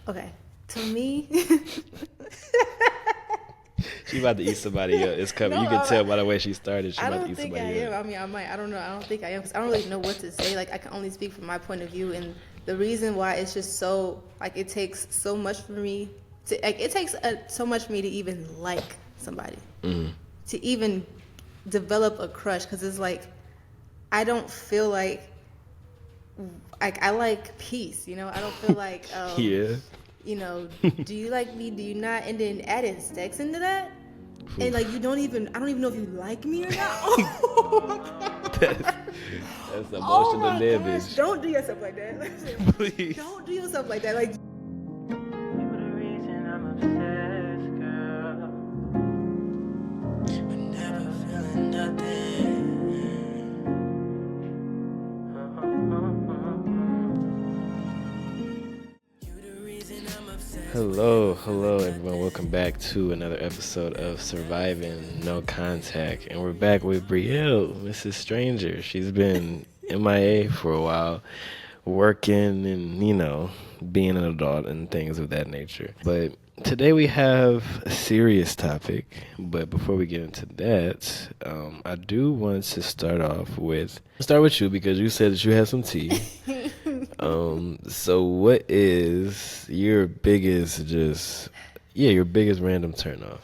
Okay. To me, She about to eat somebody else. It's coming. no, You can tell by the way she started. She I about to don't eat think I somebody am. else. I mean, I might. I don't know. I don't think I am because I don't really know what to say. Like, I can only speak from my point of view, and the reason why it's just so like it takes so much for me to like it takes so much for me to even like somebody, to even develop a crush because it's like I don't feel like I like peace. I don't feel like Yeah. do you like me? Do you not? And then adding sex into that. And like Oof. I don't even know if you like me or not. Oh my That's, god. that's Oh emotional my gosh. damage. Don't do yourself like that. Please. Don't do yourself like that. Like You the reason I'm obsessed, girl. But never feeling nothing. You the reason I'm obsessed with Hello, never hello, feeling everyone. Welcome back to another episode of Surviving No Contact. And we're back with Brielle, Mrs. Stranger. She's been MIA for a while, working and, being an adult and things of that nature. But today we have a serious topic. But before we get into that, I do want to start with you because you said that you had some tea. So what is your biggest random turnoff?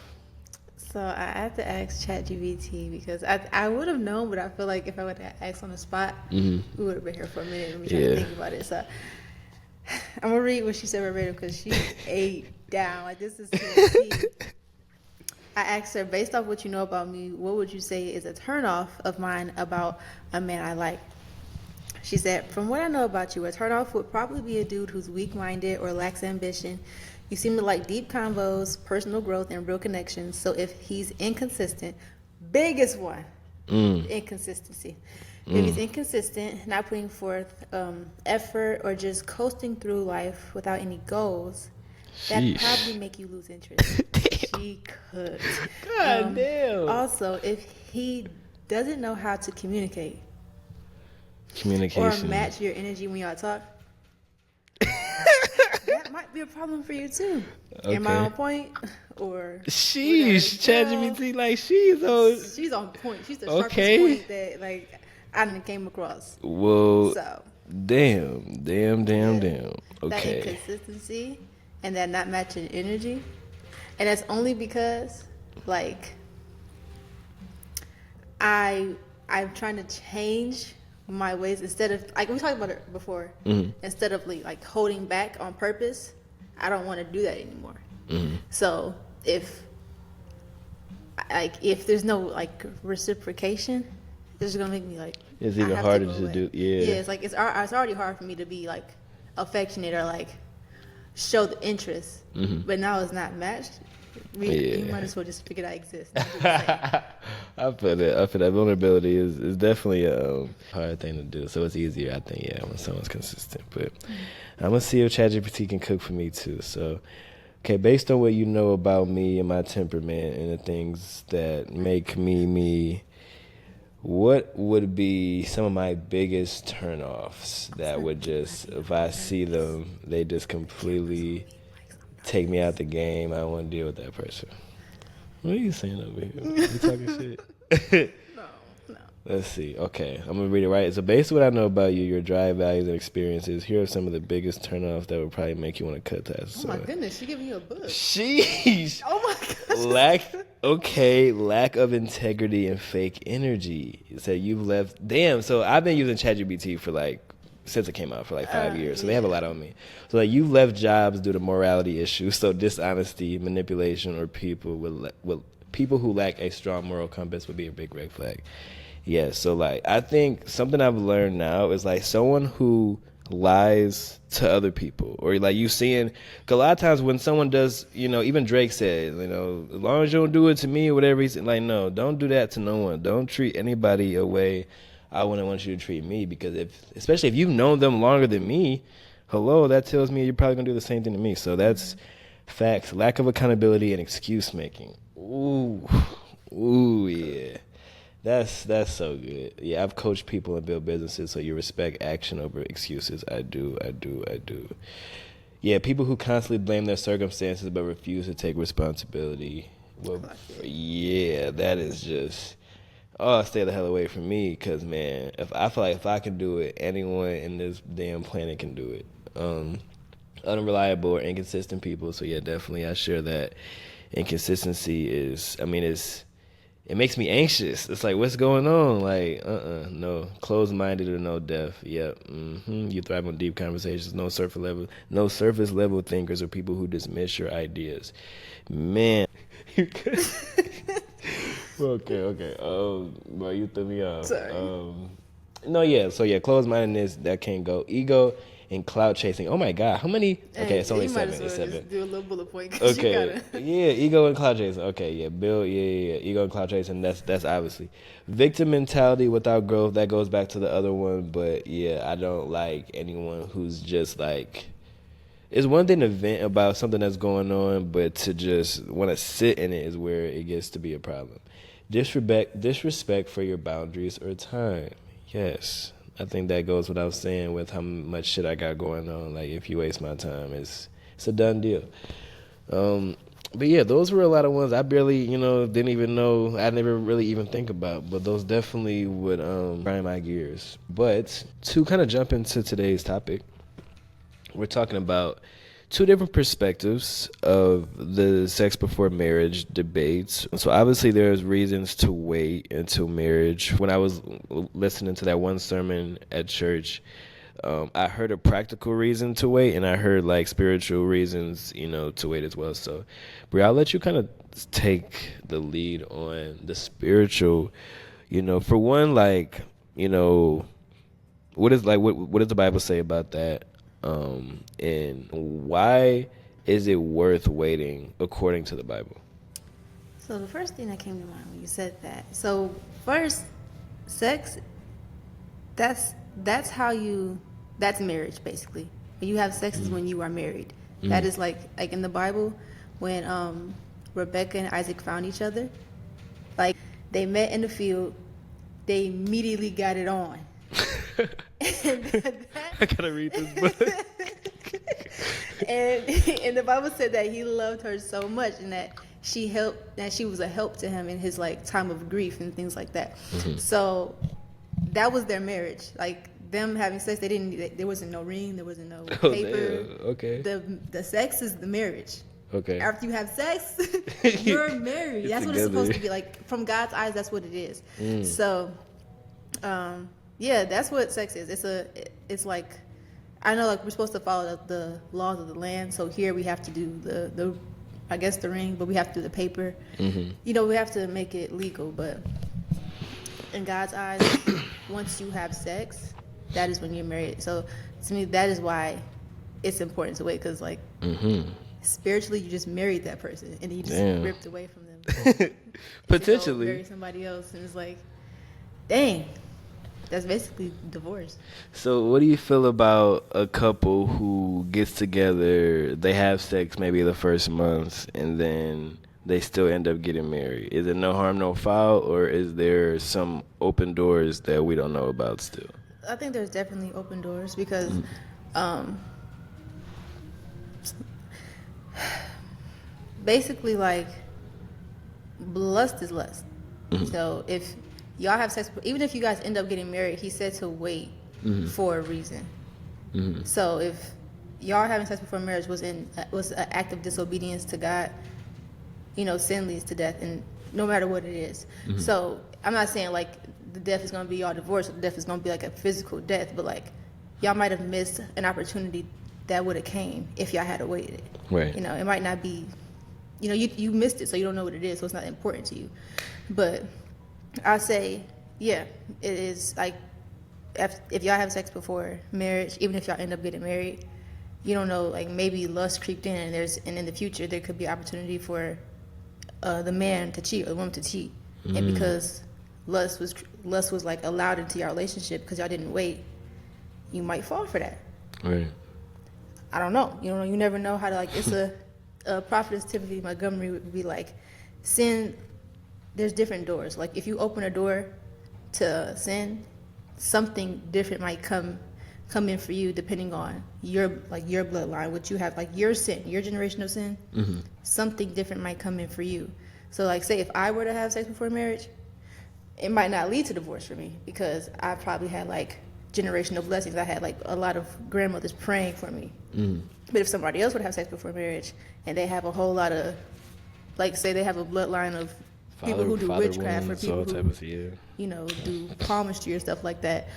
so I had to ask ChatGPT because I would have known, but I feel like if I would have asked on the spot, we would have been here for a minute and we trying to Yeah. think about it. So I'm gonna read what she said verbatim because she ate down. Like this is tea. I asked her, based off what you know about me, what would you say is a turnoff of mine about a man I like? She said, from what I know about you, a turnoff would probably be a dude who's weak-minded or lacks ambition. You seem to like deep convos, personal growth, and real connections. So if he's inconsistent, biggest one, inconsistency. If he's inconsistent, not putting forth effort, or just coasting through life without any goals, that probably Sheesh. make you lose interest. Damn. She could. God damn. Also, if he doesn't know how to communicate or Communication. match your energy when y'all talk, that might be a problem for you too. Am I Okay. on point? Or Sheesh. girl, ChatGPT like she's on. she's on point. She's the sharpest Okay. point that like I done came across. Well, So damn. that Okay. inconsistency and that not matching energy, and that's only because like I'm trying to change my ways instead of like we talked about it before. Instead of like holding back on purpose, I don't want to do that anymore. So if there's no like reciprocation, it's gonna make me like It's I even have harder go to away. do. Yeah. Yeah, it's like it's already hard for me to be like affectionate or like show the interest, but now it's not matched. You Yeah. might as well just figure I exist. Not do the same. I feel that. I feel that vulnerability is definitely a hard thing to do. So it's easier, I think, yeah, when someone's consistent. But I'm gonna see if ChatGPT can cook for me too. So, okay, based on what you know about me and my temperament and the things that make me me, what would be some of my biggest turnoffs that would just, if I see them, they just completely take me out the game. I don't want to deal with that person. What are you saying over here? You talking shit? No, no. Let's see. Okay, I'm gonna read it right. So, based on what I know about you, your drive, values, and experiences, here are some of the biggest turnoffs that would probably make you want to cut ties. Oh my goodness, she giving you a book. Sheesh. Oh my gosh. Lack of integrity and fake energy. So you've left. Damn. So I've been using ChatGPT for like since it came out for like 5 years. So they have a lot on me. So like you've left jobs due to morality issues, so dishonesty, manipulation, or people who lack a strong moral compass would be a big red flag. Yeah. So like I think something I've learned now is like someone who lies to other people, or like you seeing, cause a lot of times when someone does, even Drake said, as long as you don't do it to me or whatever, he's like, no, don't do that to no one. Don't treat anybody a way I wouldn't want you to treat me, because especially if you've known them longer than me, hello, that tells me you're probably gonna do the same thing to me. So that's facts. Lack of accountability and excuse making. Ooh, yeah. That's so good. Yeah, I've coached people and built businesses, so you respect action over excuses. I do. Yeah, people who constantly blame their circumstances but refuse to take responsibility. Well, yeah, that is just. Oh, stay the hell away from me, cause man, if I feel like if I can do it, anyone in this damn planet can do it. Unreliable or inconsistent people. So yeah, definitely, I share that. Inconsistency is. I mean, it makes me anxious. It's like, what's going on? Like, no. Closed-minded or no deaf. Yep. You thrive on deep conversations. No surface level thinkers or people who dismiss your ideas. Man. Okay. Bro, you threw me off. Sorry. No, yeah. So yeah, closed-mindedness, that can't go. Ego and clout chasing. Oh my God, how many? Okay, it's only you might seven. as well It's seven. just do a little bullet point. 'Cause you Okay. gotta. Yeah, ego and cloud chasing. Okay, yeah. Bill, yeah. Ego and cloud chasing, that's obviously. Victim mentality without growth, that goes back to the other one, but yeah, I don't like anyone who's just like, it's one thing to vent about something that's going on, but to just want to sit in it is where it gets to be a problem. Disrespect for your boundaries or time. Yes. I think that goes without saying with how much shit I got going on. Like, if you waste my time, it's a done deal. But yeah, those were a lot of ones I barely, didn't even know. I never really even think about. But those definitely would grind my gears. But to kind of jump into today's topic, we're talking about two different perspectives of the sex before marriage debates. So obviously there's reasons to wait until marriage. When I was listening to that one sermon at church, I heard a practical reason to wait, and I heard like spiritual reasons, to wait as well. So, Bri, I'll let you kind of take the lead on the spiritual. For one, like, what does the Bible say about that? And why is it worth waiting according to the Bible? So the first thing that came to mind when you said that. So first, sex. That's marriage basically. When you have sex is when you are married. That is like in the Bible when Rebecca and Isaac found each other. Like they met in the field, they immediately got it on. I gotta read this book. and the Bible said that he loved her so much and that she was a help to him in his like time of grief and things like that. So that was their marriage. Like them having sex, there wasn't no ring, there wasn't no paper. Damn. Okay. The sex is the marriage. Okay. After you have sex, you're married. That's what it's supposed to be. Like from God's eyes, that's what it is. So yeah, that's what sex is. It's like, I know like we're supposed to follow the laws of the land. So here we have to do the I guess the ring, but we have to do the paper. We have to make it legal. But in God's eyes, once you have sex, that is when you're married. So to me, that is why it's important to wait, because like spiritually, you just married that person and you just ripped away from them. Potentially. Marry somebody else, and it's like, dang. That's basically divorce. So what do you feel about a couple who gets together, they have sex maybe the first month, and then they still end up getting married? Is it no harm, no foul, or is there some open doors that we don't know about still? I think there's definitely open doors because basically like lust is lust. So if y'all have sex, even if you guys end up getting married, he said to wait for a reason. So if y'all having sex before marriage was an act of disobedience to God, sin leads to death, and no matter what it is. So I'm not saying like the death is going to be y'all divorce, or the death is going to be like a physical death, but like y'all might have missed an opportunity that would have came if y'all had waited. Right. It might not be, you missed it, so you don't know what it is, so it's not important to you. But I say, yeah, it is like if y'all have sex before marriage, even if y'all end up getting married, you don't know, like maybe lust creeped in, and in the future there could be opportunity for the man to cheat or the woman to cheat, and because lust was like allowed into your relationship because y'all didn't wait, you might fall for that. Right. I don't know. You never know how to like. It's a prophetess Tiffany Montgomery would be like, sin. There's different doors. Like if you open a door to sin, something different might come come in for you depending on your bloodline, what you have, like your sin, your generational sin. Something different might come in for you. So like, say if I were to have sex before marriage, it might not lead to divorce for me because I probably had like generational blessings. I had like a lot of grandmothers praying for me. But if somebody else would have sex before marriage and they have a whole lot of, like, say they have a bloodline of people who do witchcraft or people who, you know, do palmistry or stuff like that,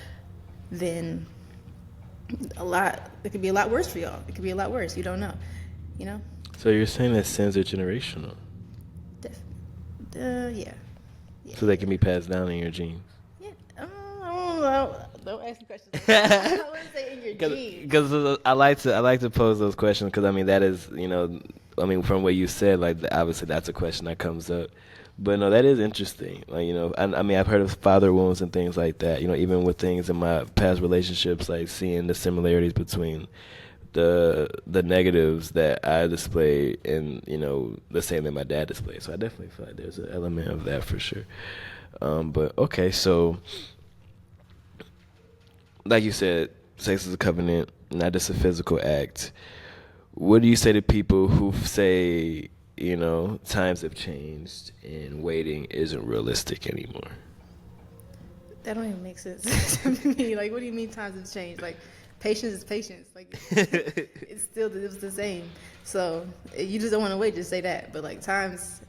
then it could be a lot worse for y'all. It could be a lot worse. You don't know, you know? So you're saying that sins are generational? Yeah. So they can be passed down in your genes? Yeah. Don't ask me questions. I wouldn't say in your genes. Because I like to pose those questions because, I mean, that is, you know, I mean, from what you said, like, obviously that's a question that comes up. But no, that is interesting. Like, you know, I mean, I've heard of father wounds and things like that. You know, even with things in my past relationships, like seeing the similarities between the negatives that I display and, you know, the same that my dad displayed. So I definitely feel like there's an element of that for sure. But okay, so like you said, sex is a covenant, not just a physical act. What do you say to people who say, you know, times have changed and waiting isn't realistic anymore? That don't even make sense to me. Like, what do you mean times have changed? Like, patience is patience. Like, it's the same. So you just don't want to wait. Just say that. But like times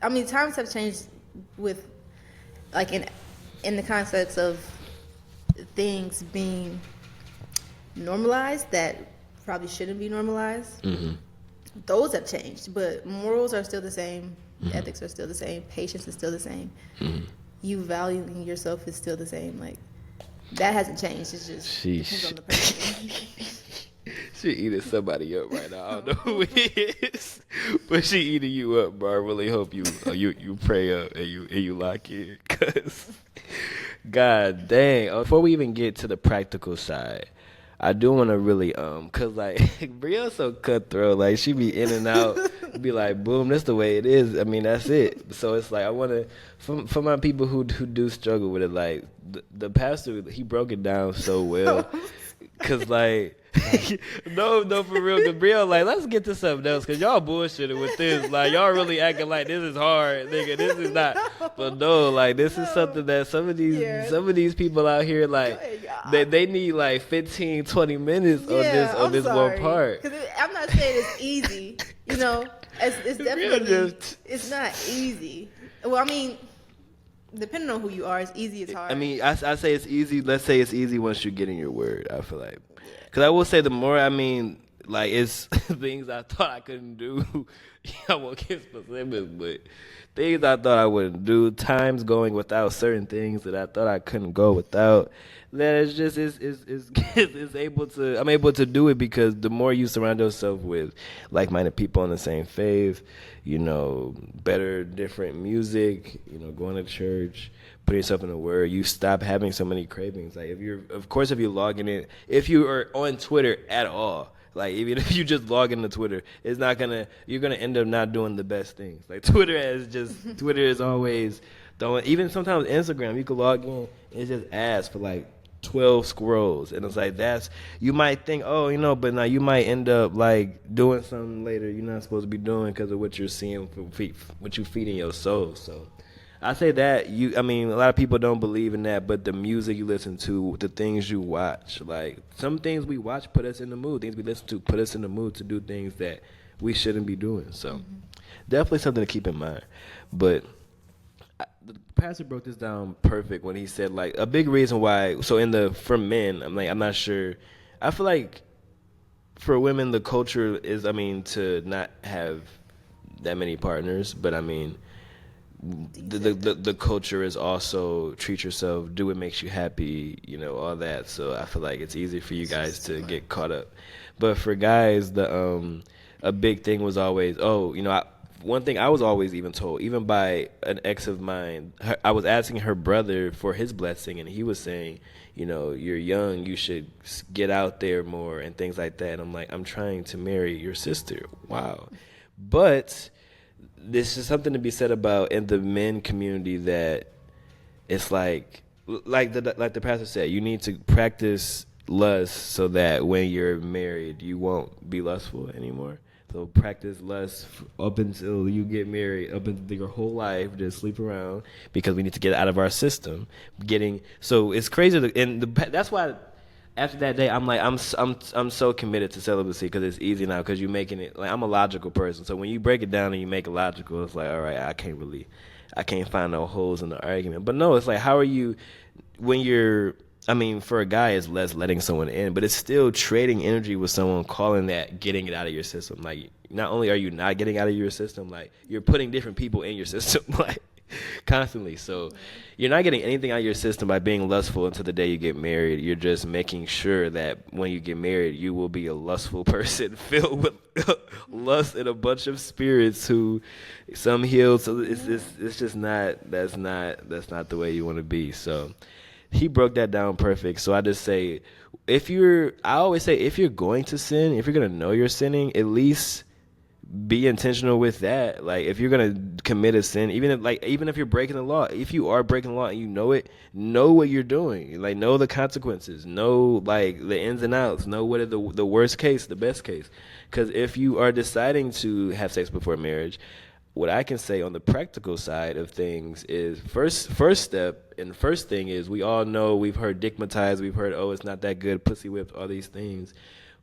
have changed with, like, in the concepts of things being normalized that probably shouldn't be normalized. Those have changed, but morals are still the same. Ethics are still the same. Patience is still the same. You valuing yourself is still the same. Like, that hasn't changed. It's just depends on the person. She eating somebody up right now. I don't know who it is, but she eating you up, bro. I really hope you pray up and you lock in, cause God dang. Before we even get to the practical side, I do want to really cause like Brielle's so cutthroat. Like, she be in and out, be like, boom, that's the way it is. I mean, that's it. So it's like I want to for my people who do struggle with it. Like the pastor, he broke it down so well. Cause like no, for real. Cause Brielle, like, let's get to something else. Cause y'all bullshitting with this. Like, y'all really acting like this is hard, nigga. This is not. But no, like, this is something that some of these people out here, like, they need like 15, 20 minutes on this one part. Cause I'm not saying it's easy. You know, it's definitely it's not easy. Well, I mean, depending on who you are, it's easy, it's hard. I mean, I say it's easy. Let's say it's easy once you get in your word, I feel like. Because I will say the more, I mean, like, it's things I thought I couldn't do. I won't get specific, but things I thought I wouldn't do. Times going without certain things that I thought I couldn't go without. That it's just, I'm able to do it because the more you surround yourself with like-minded people on the same faith, you know, better, different music, you know, going to church, putting yourself in the word, you stop having so many cravings. Like, if you're logging in, if you are on Twitter at all, like, even if you just log into Twitter, you're gonna end up not doing the best things. Like, Twitter is always even sometimes Instagram, you can log in, it just asks for like 12 scrolls, and it's like, you might think, oh, you know, but now you might end up like doing something later you're not supposed to be doing because of what you're seeing, what you feed in your soul. So I say that a lot of people don't believe in that, but the music you listen to, the things you watch, like, some things we watch put us in the mood, things we listen to put us in the mood to do things that we shouldn't be doing. So definitely something to keep in mind. But the pastor broke this down perfect when he said, like, a big reason why. So for men, I'm not sure. I feel like for women, the culture is, to not have that many partners, but the culture is also treat yourself, do what makes you happy, you know, all that. So I feel like it's easy for you guys to get caught up. But for guys, a big thing was always, one thing I was always even told, even by an ex of mine, I was asking her brother for his blessing, and he was saying, you know, you're young, you should get out there more and things like that. And I'm like, I'm trying to marry your sister. Wow. But this is something to be said about in the men community, that it's like the pastor said, you need to practice lust so that when you're married, you won't be lustful anymore. So practice lust up until you get married, up until your whole life. Just sleep around because we need to get out of our system. Getting so it's crazy, and that's why after that day, I'm like, I'm so committed to celibacy because it's easy now because you're making it like I'm a logical person. So when you break it down and you make it logical, it's like, all right, I can't find no holes in the argument. But no, it's like, how are you when you're I mean, for a guy, it's less letting someone in, but it's still trading energy with someone, calling that getting it out of your system. Like, not only are you not getting out of your system, like, you're putting different people in your system, like, constantly. So, you're not getting anything out of your system by being lustful until the day you get married. You're just making sure that when you get married, you will be a lustful person filled with lust and a bunch of spirits who some healed. So it's just not that's not the way you want to be. So he broke that down perfect. So I just say, I always say, if you're going to sin, if you're going to know you're sinning, at least be intentional with that. Like, if you're going to commit a sin, even if you're breaking the law, if you are breaking the law and you know it, know what you're doing. Like, know the consequences, know, like, the ins and outs, know what are the worst case, the best case. Because if you are deciding to have sex before marriage, what I can say on the practical side of things is first step and first thing is, we all know, we've heard dickmatized, we've heard, oh, it's not that good, pussy whipped, all these things.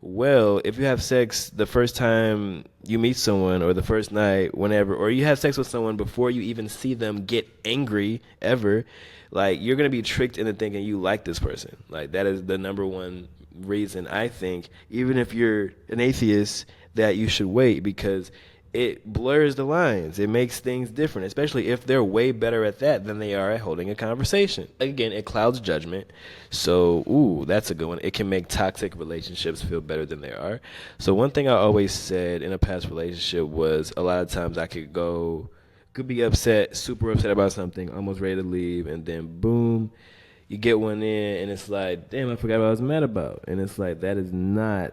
Well, if you have sex the first time you meet someone, or the first night, whenever, or you have sex with someone before you even see them get angry ever, like, you're going to be tricked into thinking you like this person. Like, that is the number one reason, I think, even if you're an atheist, that you should wait, because it blurs the lines. It makes things different, especially if they're way better at that than they are at holding a conversation. Again, it clouds judgment. So, that's a good one. It can make toxic relationships feel better than they are. So one thing I always said in a past relationship was, a lot of times I could be upset, super upset about something, almost ready to leave, and then boom, you get one in, and it's like, damn, I forgot what I was mad about. And it's like, that is not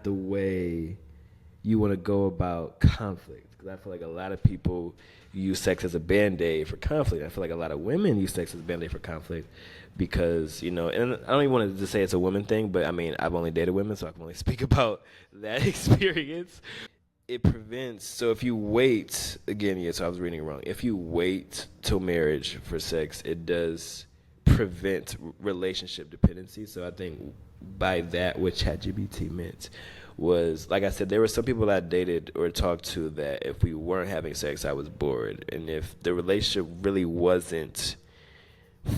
the way you want to go about conflict. Because I feel like a lot of people use sex as a band-aid for conflict. I feel like a lot of women use sex as a band-aid for conflict because, and I don't even want to just say it's a woman thing, but I mean, I've only dated women, so I can only speak about that experience. It prevents, so if you wait, again, so I was reading it wrong. If you wait till marriage for sex, it does prevent relationship dependency. So I think by that, what ChatGPT meant was, like I said, there were some people I dated or talked to that if we weren't having sex, I was bored. And if the relationship really wasn't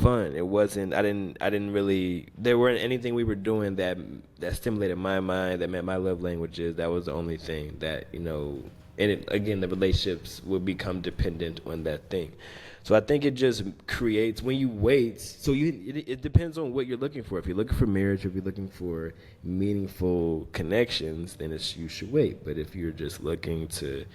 fun, I didn't really, there weren't anything we were doing that stimulated my mind, that met my love languages. That was the only thing that, again, the relationships will become dependent on that thing. So I think it just creates, when you wait, so it depends on what you're looking for. If you're looking for marriage, if you're looking for meaningful connections, then you should wait. But if you're just looking to,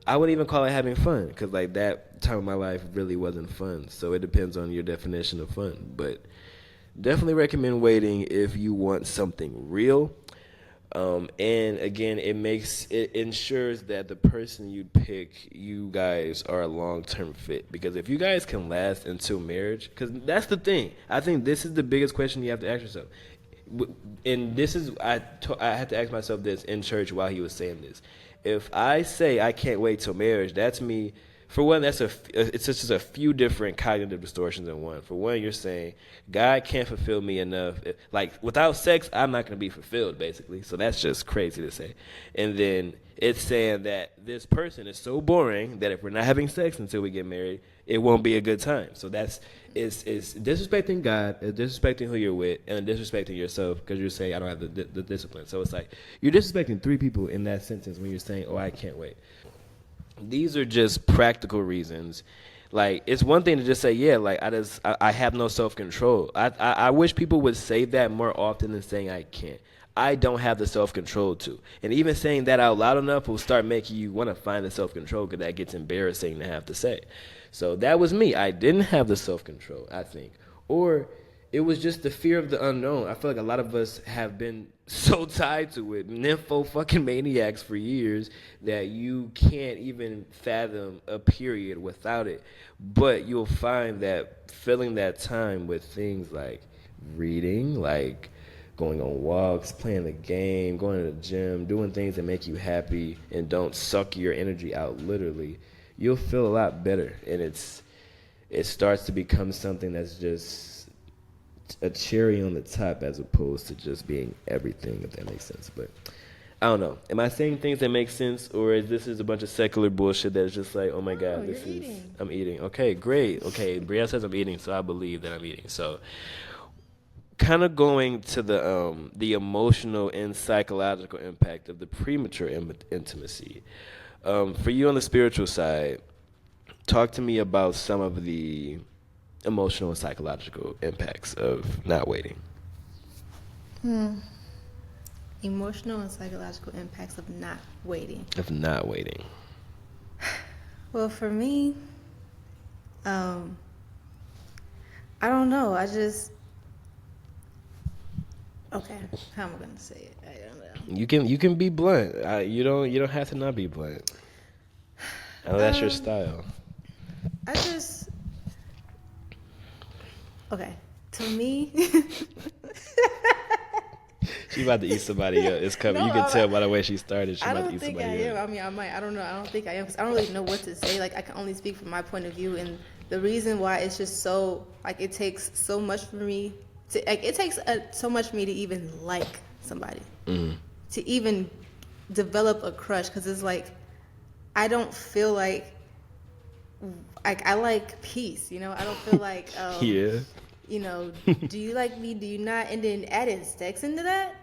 I wouldn't even call it having fun, because like that time of my life really wasn't fun. So it depends on your definition of fun. But definitely recommend waiting if you want something real. And again, it ensures that the person you pick, you guys are a long-term fit. Because if you guys can last until marriage, because that's the thing. I think this is the biggest question you have to ask yourself. And this is, I had to ask myself this in church while he was saying this. If I say I can't wait till marriage, that's me. For one, it's just a few different cognitive distortions in one. For one, you're saying God can't fulfill me enough. Like, without sex, I'm not going to be fulfilled, basically. So that's just crazy to say. And then it's saying that this person is so boring that if we're not having sex until we get married, it won't be a good time. So it's disrespecting God, it's disrespecting who you're with, and disrespecting yourself because you're saying I don't have the discipline. So it's like you're disrespecting three people in that sentence when you're saying, oh, I can't wait. These are just practical reasons. Like, it's one thing to just say, yeah, like, I have no self-control. I wish people would say that more often than saying I can't. I don't have the self-control to. And even saying that out loud enough will start making you want to find the self-control, because that gets embarrassing to have to say. So that was me. I didn't have the self-control, I think. Or it was just the fear of the unknown. I feel like a lot of us have been so tied to it, nympho fucking maniacs for years, that you can't even fathom a period without it. But you'll find that filling that time with things like reading, like going on walks, playing the game, going to the gym, doing things that make you happy and don't suck your energy out literally, you'll feel a lot better. And it starts to become something that's just a cherry on the top as opposed to just being everything, if that makes sense. But I don't know. Am I saying things that make sense, or is this a bunch of secular bullshit that's just like, oh my God, this is eating. I'm eating. Okay, great. Okay, Brielle says I'm eating, so I believe that I'm eating. So, kind of going to the emotional and psychological impact of the premature intimacy. For you on the spiritual side, talk to me about some of the emotional and psychological impacts of not waiting. Emotional and psychological impacts of not waiting. Of not waiting. Well, for me, I don't know. Okay, how am I gonna say it? I don't know. You can be blunt. You don't have to not be blunt. I know that's your style. Okay, to me. She about to eat somebody else. It's coming. No, you can tell by the way she started. She I about to don't eat think somebody I am. else. I mean, I might. I don't know. I don't think I am because I don't really know what to say. Like, I can only speak from my point of view, and the reason why it's just so like it takes so much for me to like it takes so much for me to even like somebody, to even develop a crush, because it's like I don't feel like I like peace. You know, I don't feel like Yeah. you know, do you like me? Do you not? And then adding sex into that.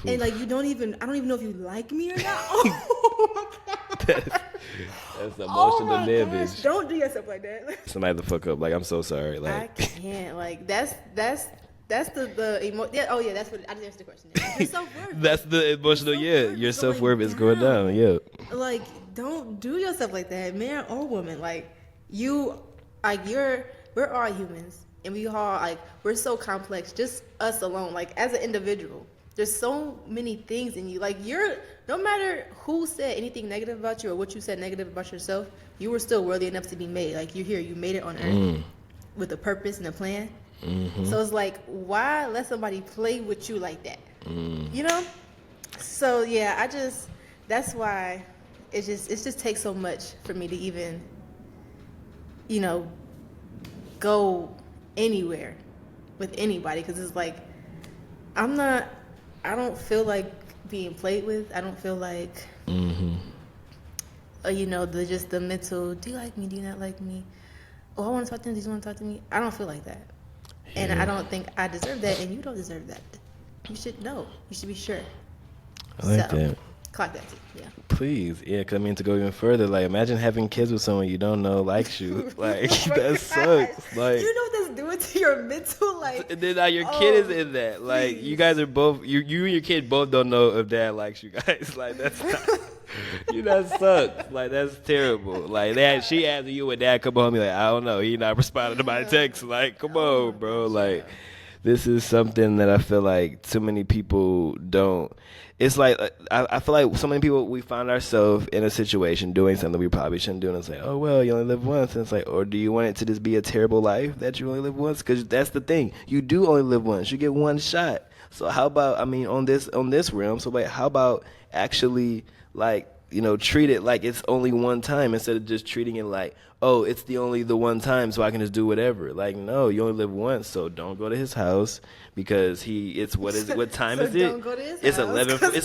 And like I don't even know if you like me or not. Oh my God. That's emotional Oh my damage. gosh, don't do yourself like that. Somebody the fuck up. Like, I'm so sorry. I Like, can't. Like that's the emo. Yeah, oh yeah, that's what I just answered the question. Your self-worth. that's the emotional. Yeah, self-worth your is self going worth is going down. Yeah. Like, don't do yourself like that, man or woman. Like we're all humans, and we all we're so complex. Just us alone, like as an individual. There's so many things in you. Like no matter who said anything negative about you or what you said negative about yourself, you were still worthy enough to be made. Like you're here, you made it on earth with a purpose and a plan. So it's like, why let somebody play with you like that? You know? So yeah, that's why it just takes so much for me to even, go anywhere with anybody, because it's like I don't feel like being played with. I don't feel like, the mental, do you like me? Do you not like me? Oh, I want to talk to him. Do you want to talk to me? I don't feel like that. Yeah. And I don't think I deserve that, and you don't deserve that. You should know. You should be sure. I like that. Clock that too, yeah. Please, yeah, because I mean, to go even further, like, imagine having kids with someone you don't know likes you. Like, that sucks. Like, you know what that's doing to your mental, like. And then now your kid is in that. Like, please. you guys are both, you and your kid both don't know if dad likes you guys. Like, that's not, that sucks. Like, that's terrible. Like, she asked you when dad come home, you're like, I don't know, he not responding to my text. Like, come on, bro. Like, this is something that I feel like too many people don't. It's like, I feel like so many people, we find ourselves in a situation doing something we probably shouldn't do, and it's like, oh, well, you only live once. And it's like, or do you want it to just be a terrible life that you only live once? Because that's the thing. You do only live once. You get one shot. So how about, I mean, on this realm, so like, how about actually, like, treat it like it's only one time instead of just treating it like, oh, it's the one time, so I can just do whatever. Like, no, you only live once, so don't go to his house because what time So is it? don't go to his It's house, 11. 'cause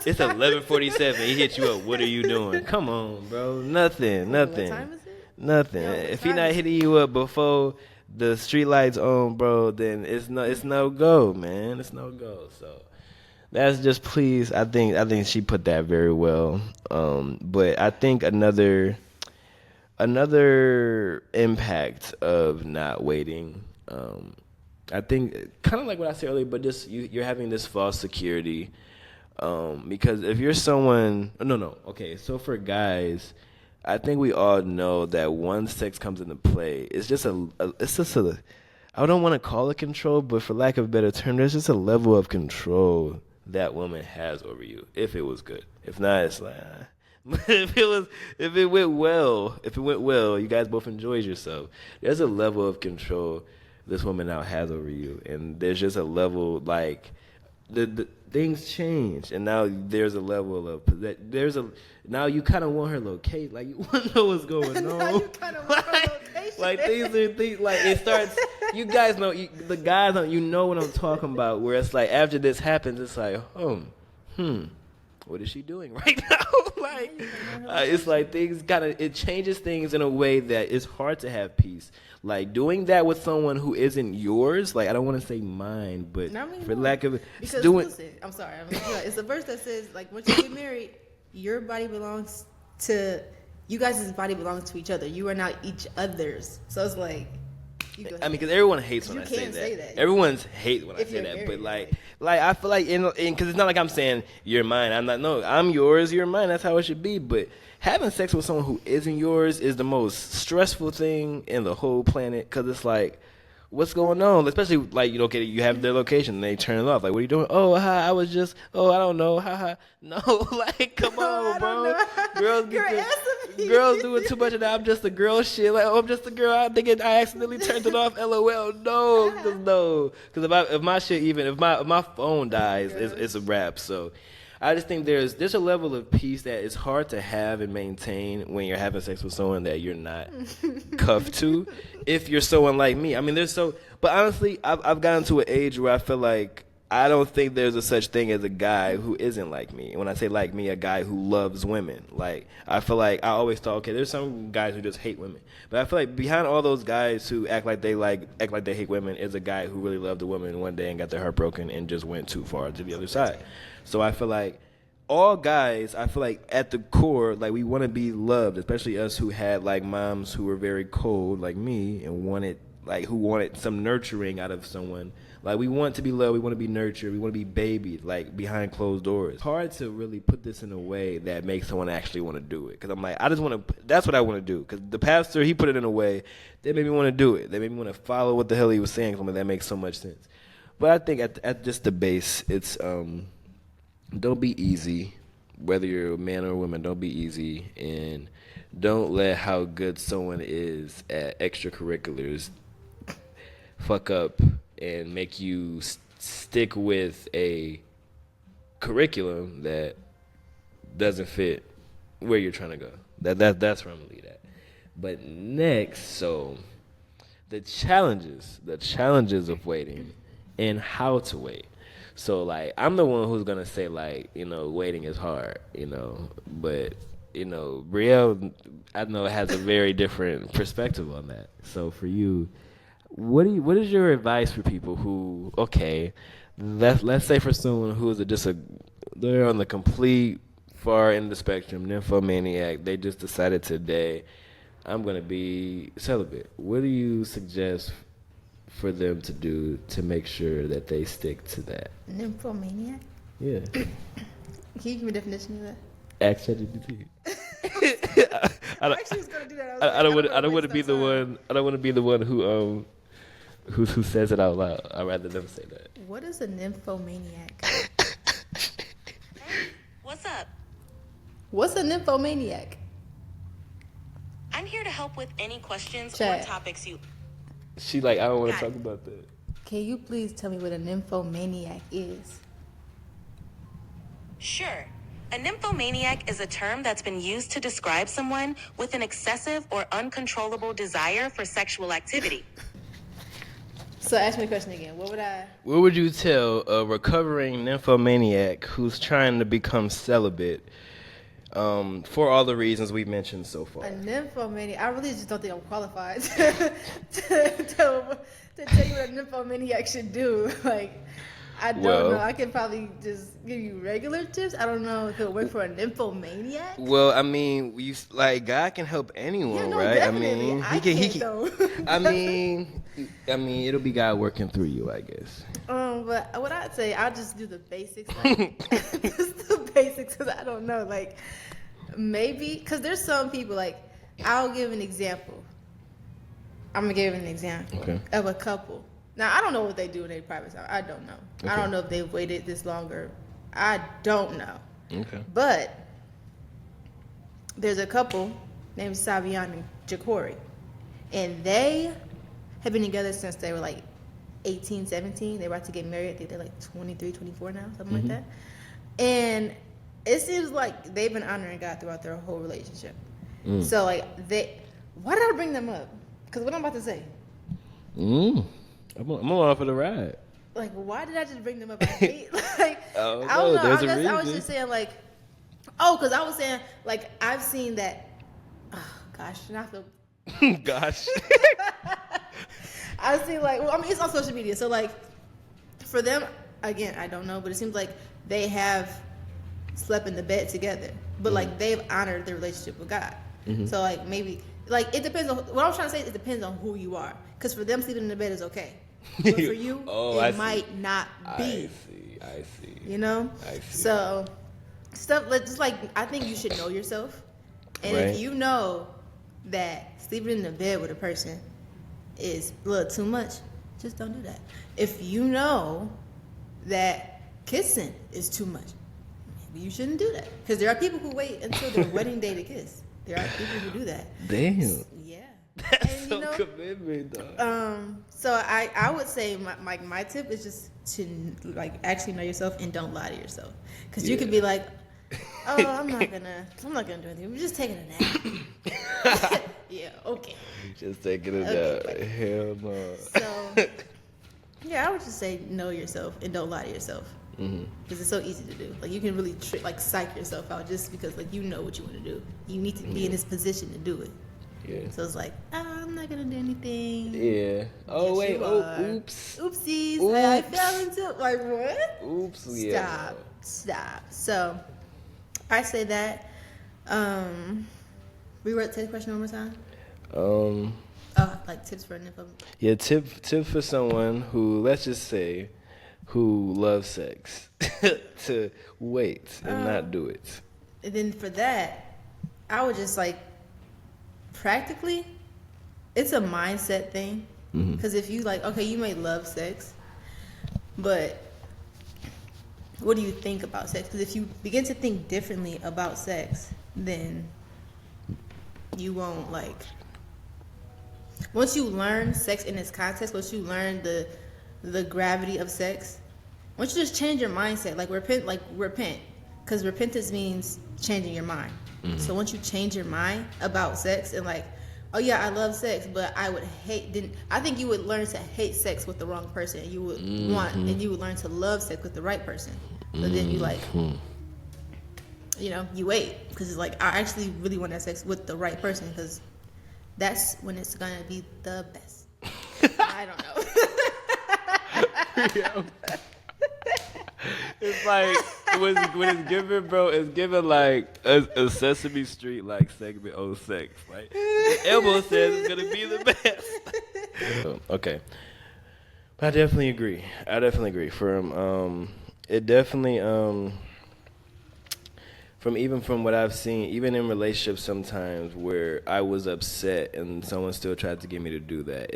It's 11:47. He hit you up. What are you doing? Come on, bro. Nothing. What time is it? Nothing. Yo, what If he time not is hitting you up before the street lights on, bro, then it's no go, man. It's no go. So that's just, please. I think she put that very well. But I think another impact of not waiting. I think kind of like what I said earlier, but just you're having this false security. Because if you're someone, no, okay. So for guys, I think we all know that once sex comes into play, it's just a I don't want to call it control, but for lack of a better term, there's just a level of control that woman has over you. If it was good, if not, it's like. if it went well, you guys both enjoyed yourself. There's a level of control this woman now has over you, and there's just a level like the things change, and now there's a level of there's a now you kind of want her location, like you want to know what's going on. Now you kind of want her location. Like things are things like it starts. You guys know the guys don't. You know what I'm talking about. Where it's like after this happens, it's like what is she doing right now? Like, it's like things it changes things in a way that it's hard to have peace. Like doing that with someone who isn't yours, like I don't want to say mine, but for lack of because doing. Listen, I'm sorry, it's a verse that says like once you get married, your body belongs to you guys' body belongs to each other. You are not each other's. So it's like. I mean, because everyone hates when I say that. Everyone's hate when I say that. But like I feel like because it's not like I'm saying you're mine. I'm not. No, I'm yours. You're mine. That's how it should be. But having sex with someone who isn't yours is the most stressful thing in the whole planet. Because it's like, what's going on? Especially like you have their location and they turn it off. Like, what are you doing? Oh, hi. I was just. Oh, I don't know. Ha. No, like, come on, bro. Girls doing too much of that. I'm just a girl shit. Like, oh, I'm just a girl. I accidentally turned it off. LOL. No. Because if my shit if my phone dies, it's a wrap. So. I just think there's a level of peace that is hard to have and maintain when you're having sex with someone that you're not cuffed to. If you're someone like me, I mean, but honestly, I've gotten to an age where I feel like I don't think there's a such thing as a guy who isn't like me. And when I say like me, a guy who loves women. Like, I feel like I always thought, okay, there's some guys who just hate women. But I feel like behind all those guys who act like they hate women is a guy who really loved a woman one day and got their heart broken and just went too far to the other side. So I feel like all guys, I feel like at the core, like we want to be loved, especially us who had like moms who were very cold like me and who wanted some nurturing out of someone. Like we want to be loved, we want to be nurtured, we want to be babied, like behind closed doors. It's hard to really put this in a way that makes someone actually want to do it. Because I'm like, that's what I want to do. Because the pastor, he put it in a way that made me want to do it. That made me want to follow what the hell he was saying. Something that makes so much sense. But I think at just the base, it's don't be easy. Whether you're a man or a woman, don't be easy. And don't let how good someone is at extracurriculars fuck up and make you stick with a curriculum that doesn't fit where you're trying to go. That's where I'm gonna lead at. But next, so the challenges of waiting and how to wait. So like I'm the one who's gonna say like, waiting is hard, but Brielle, I know, has a very different perspective on that. So for you, what is your advice for people who, okay, let's say for someone who is they're on the complete far end of the spectrum, nymphomaniac, they just decided today, I'm gonna be celibate. What do you suggest for them to do to make sure that they stick to that? Nymphomaniac? Yeah. Can you give me a definition of that? Ask ChatGPT. I actually was gonna do that. I don't want to be the one. I don't want to be the one who says it out loud. I'd rather them say that. What is a nymphomaniac? Hey, what's up? What's a nymphomaniac? I'm here to help with any questions Chad. or topics you. She like, I don't want to talk about that. Can you please tell me what a nymphomaniac is? Sure. A nymphomaniac is a term that's been used to describe someone with an excessive or uncontrollable desire for sexual activity. So ask me a question again. What would you tell a recovering nymphomaniac who's trying to become celibate for all the reasons we've mentioned so far? A nymphomaniac. I really just don't think I'm qualified to tell you what a nymphomaniac should do. Like, I don't know. I could probably just give you regular tips. I don't know if it'll work for a nymphomaniac. Well, I mean, God can help anyone, right? Definitely. I mean, he can. I mean, it'll be God working through you, I guess. But what I'd say, I'll just do the basics. Like, just the basics, because I don't know. Like, maybe, because there's some people, like, I'll give an example. I'm going to give an example of a couple. Now, I don't know what they do in their private time. I don't know. Okay. I don't know if they've waited this longer. I don't know. Okay. But there's a couple named Savion and Jacori. And they have been together since they were like 18, 17. They're about to get married. I think they're like 23, 24 now, something like that. And it seems like they've been honoring God throughout their whole relationship. So like why did I bring them up? Because what I'm about to say. I'm on for the ride. Like, why did I just bring them up? I hate, like, Oh, I don't know. there's a I was reason. just saying, like, oh, because I was saying, like, I've seen that. Oh, gosh, not the. Gosh. I've seen, like, well, I mean, it's on social media. So, like, for them, again, I don't know, but it seems like they have slept in the bed together. But, like, they've honored their relationship with God. So, like, maybe, like, it depends on, what I'm trying to say is it depends on who you are. Because for them, sleeping in the bed is okay. But for you, it might not be. I see. You know? I see. So, stuff, just like, I think you should know yourself. And Right. if you know that sleeping in the bed with a person is a little too much, just don't do that. If you know that kissing is too much, maybe you shouldn't do that. Because there are people who wait until their wedding day to kiss. There are people who do that. Damn. Yeah. That's And, so commitment, dog. So I would say my tip is just to like actually know yourself and don't lie to yourself, because you could be like, oh, I'm not gonna do anything. We're just taking a nap. Yeah, okay. Just taking it Okay, out. Hell no. So yeah, I would just say know yourself and don't lie to yourself, because it's so easy to do. Like you can really psych yourself out just because like you know what you want to do. You need to be in this position to do it. Yeah. So it's like, I'm not gonna do anything. Yeah. Oh Yes, wait. you Oh, are. oops. Oopsies. Oops. I fell into like what? Oops. Yeah. Stop. So I say that. Rewrite the question one more time. Like tips for an info. Yeah. Tip for someone who, let's just say, who loves sex, to wait and not do it. And then for that, I would just like practically, it's a mindset thing. Because if you like, okay, you may love sex, but what do you think about sex? Because if you begin to think differently about sex, then you won't like. Once you learn sex in its context, once you learn the gravity of sex, once you just change your mindset, repent, because repentance means changing your mind. So once you change your mind about sex and like, oh yeah, I love sex, but I think you would learn to hate sex with the wrong person. You would you would learn to love sex with the right person. But then you like, you wait, because it's like, I actually really want to have sex with the right person, because that's when it's gonna be the best. I don't know. It's like when it's given, bro. It's given like a Sesame Street like segment on sex. Like Elmo says, it's gonna be the best. Okay, I definitely agree. It definitely from what I've seen, even in relationships sometimes where I was upset and someone still tried to get me to do that.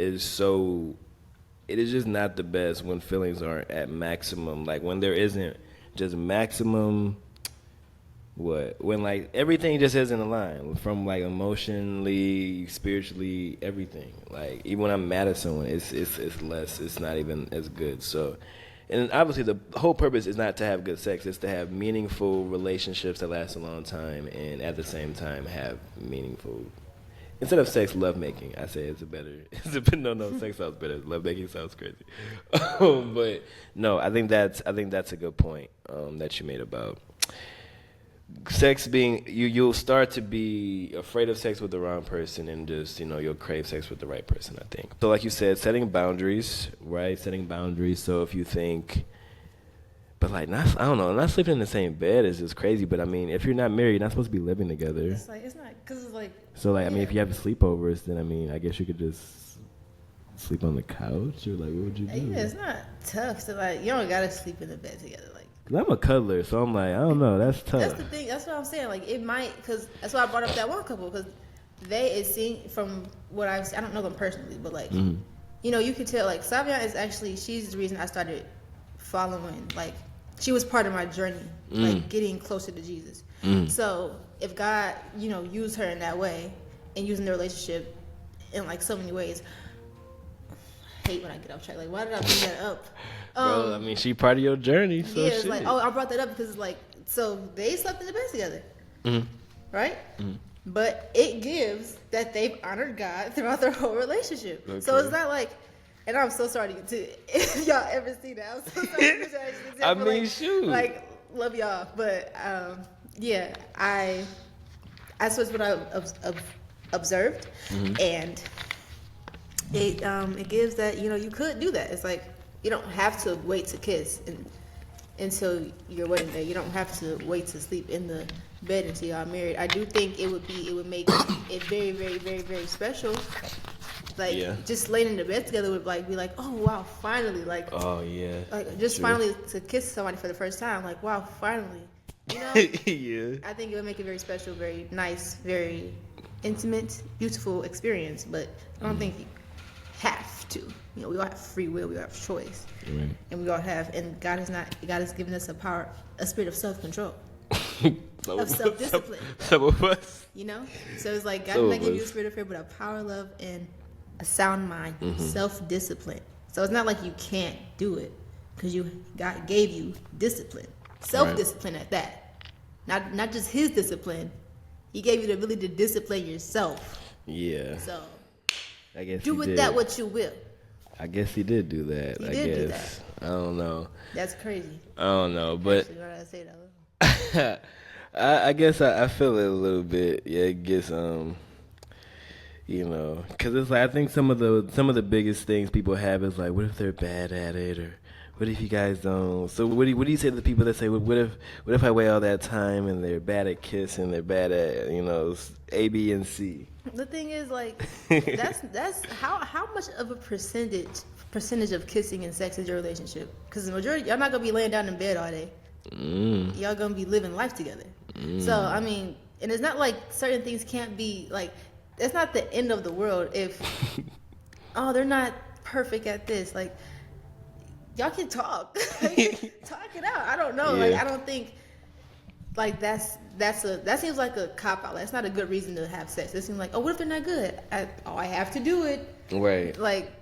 It is just not the best when feelings aren't at maximum. Like when there isn't just maximum, when like everything just isn't aligned, from like emotionally, spiritually, everything. Like even when I'm mad at someone, it's less. It's not even as good. So, and obviously the whole purpose is not to have good sex. It's to have meaningful relationships that last a long time, and at the same time have meaningful. Instead of sex, lovemaking. I say sex sounds better. Lovemaking sounds crazy. But no, I think that's a good point that you made about sex being, you'll start to be afraid of sex with the wrong person, and just, you'll crave sex with the right person, I think. So like you said, setting boundaries, right? Setting boundaries. So if you think, but like, not sleeping in the same bed is just crazy. But I mean, if you're not married, you're not supposed to be living together. It's not, because it's like. So like, I mean, if you have sleepovers, then I mean, I guess you could just sleep on the couch, or like, what would you do? Yeah, it's not tough. So like, you don't gotta sleep in the bed together. Like, 'cause I'm a cuddler, so I'm like, I don't know, that's tough. that's the thing. That's what I'm saying. Like, it might, because that's why I brought up that one couple, because it seemed from what I've seen, I don't know them personally, but like, you can tell, like, Savion is actually, she's the reason I started following, like, she was part of my journey, like, getting closer to Jesus. So if God, used her in that way, and using the relationship in like so many ways, hate when I get off track. Like, why did I bring that up? Bro, I mean, she part of your journey, so yeah, it's shit. like, oh, I brought that up because it's like, so they slept in the bed together, right? But it gives that they've honored God throughout their whole relationship. Okay. So it's not like, and I'm so sorry to if y'all ever see that. I'm so sorry to use that as an example. I mean, like, shoot. Like, love y'all, but yeah, that's what I observed, and it gives that you could do that. It's like you don't have to wait to kiss until your wedding day. You don't have to wait to sleep in the bed until y'all married. I do think it would make it very, very, very, very special. Like just laying in the bed together would be like, oh wow, finally, like, oh yeah, like just true. finally to kiss somebody for the first time, like wow, finally, yeah. I think it would make it very special, very nice, very intimate, beautiful experience. But I don't think you have to. We all have free will, we all have choice, and we all have. And God has given us a spirit of self-control, of self-discipline. Some of us. So it's like God did not give you a spirit of fear, but a power, love, and a sound mind, self-discipline. So it's not like you can't do it, because God gave you discipline, self-discipline at that. Not just His discipline. He gave you the ability to discipline yourself. Yeah. So I guess do with that what you will. I guess He did do that. He did do that. I don't know. That's crazy. I don't know, but actually, why did I say that? I guess I feel it a little bit. Yeah, it gets because it's like I think some of the biggest things people have is like, what if they're bad at it, or what if you guys don't? So what do you say to the people that say, what if I wait all that time and they're bad at kissing, they're bad at A, B, and C? The thing is, like, that's how much of a percentage of kissing and sex is your relationship? Because the majority, y'all not gonna be laying down in bed all day. Y'all gonna be living life together. So I mean, and it's not like certain things can't be like. It's not the end of the world if they're not perfect at this. Like, y'all can talk, talk it out. I don't know. Yeah. Like, I don't think like that seems like a cop out. Like, it's not a good reason to have sex. It seems like, what if they're not good? I have to do it. Right. Like,